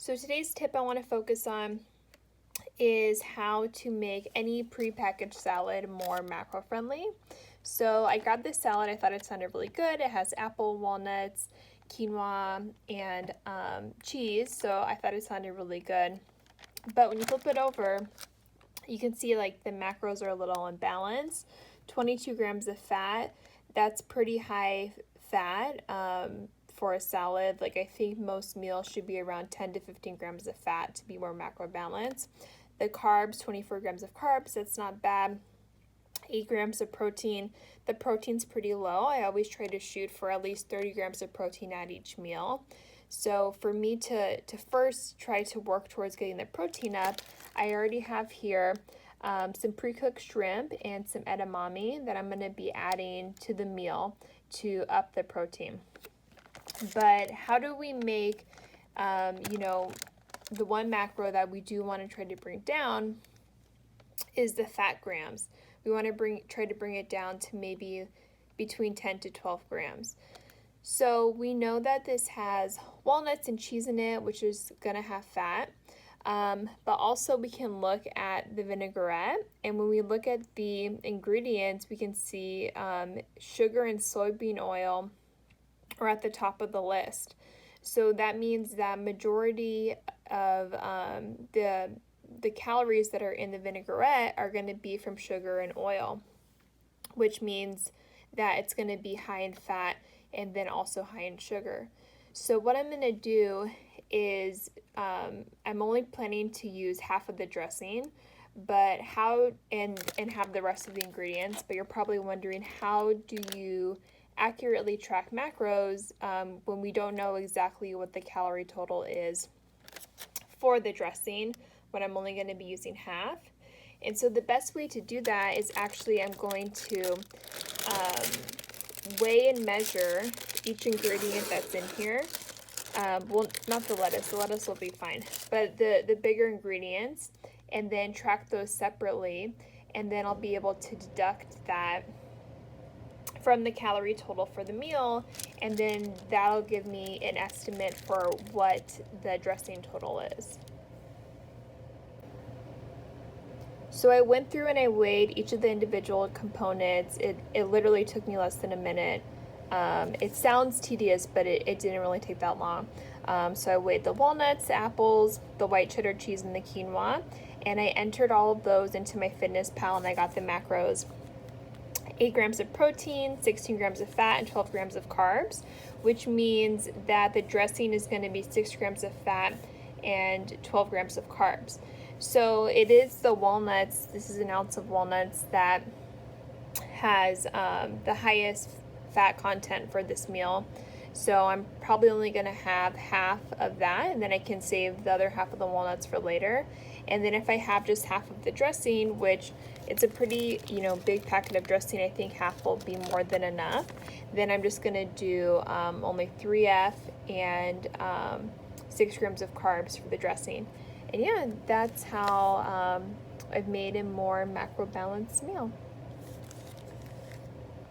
So today's tip I want to focus on is how to make any prepackaged salad more macro friendly. So I grabbed this salad, I thought it sounded really good. It has apple, walnuts, quinoa, and cheese, so I thought it sounded really good. But when you flip it over, you can see like the macros are a little unbalanced. 22 grams of fat, that's pretty high fat for a salad. Like I think most meals should be around 10 to 15 grams of fat to be more macro balanced. The carbs, 24 grams of carbs, that's not bad. 8 grams of protein. The protein's pretty low. I always try to shoot for at least 30 grams of protein at each meal. So for me to first try to work towards getting the protein up, I already have here some pre-cooked shrimp and some edamame that I'm going to be adding to the meal to up the protein. But how do we make, the one macro that we do want to try to bring down is the fat grams. We want to try to bring it down to maybe between 10 to 12 grams. So we know that this has walnuts and cheese in it, which is going to have fat. But also we can look at the vinaigrette, and when we look at the ingredients, we can see sugar and soybean oil are at the top of the list. So that means that majority of the calories that are in the vinaigrette are going to be from sugar and oil, which means that it's going to be high in fat and then also high in sugar. So what I'm going to do is I'm only planning to use half of the dressing, but how and have the rest of the ingredients. But you're probably wondering, how do you accurately track macros when we don't know exactly what the calorie total is for the dressing when I'm only going to be using half? And so the best way to do that is actually I'm going to weigh and measure each ingredient that's in here. Well, not the lettuce will be fine, but the bigger ingredients, and then track those separately, and then I'll be able to deduct that from the calorie total for the meal, and then that'll give me an estimate for what the dressing total is. So I went through and I weighed each of the individual components. It literally took me less than a minute. It sounds tedious, but it didn't really take that long. So I weighed the walnuts, the apples, the white cheddar cheese, and the quinoa, and I entered all of those into MyFitnessPal, and I got the macros. 8 grams of protein, 16 grams of fat, and 12 grams of carbs, which means that the dressing is going to be 6 grams of fat and 12 grams of carbs. So it is the walnuts, this is an ounce of walnuts, that has the highest fat content for this meal. So I'm probably only going to have half of that, and then I can save the other half of the walnuts for later. And then if I have just half of the dressing, which it's a pretty big packet of dressing, I think half will be more than enough, then I'm just going to do only 3F and 6 grams of carbs for the dressing. And yeah, that's how I've made a more macro balanced meal.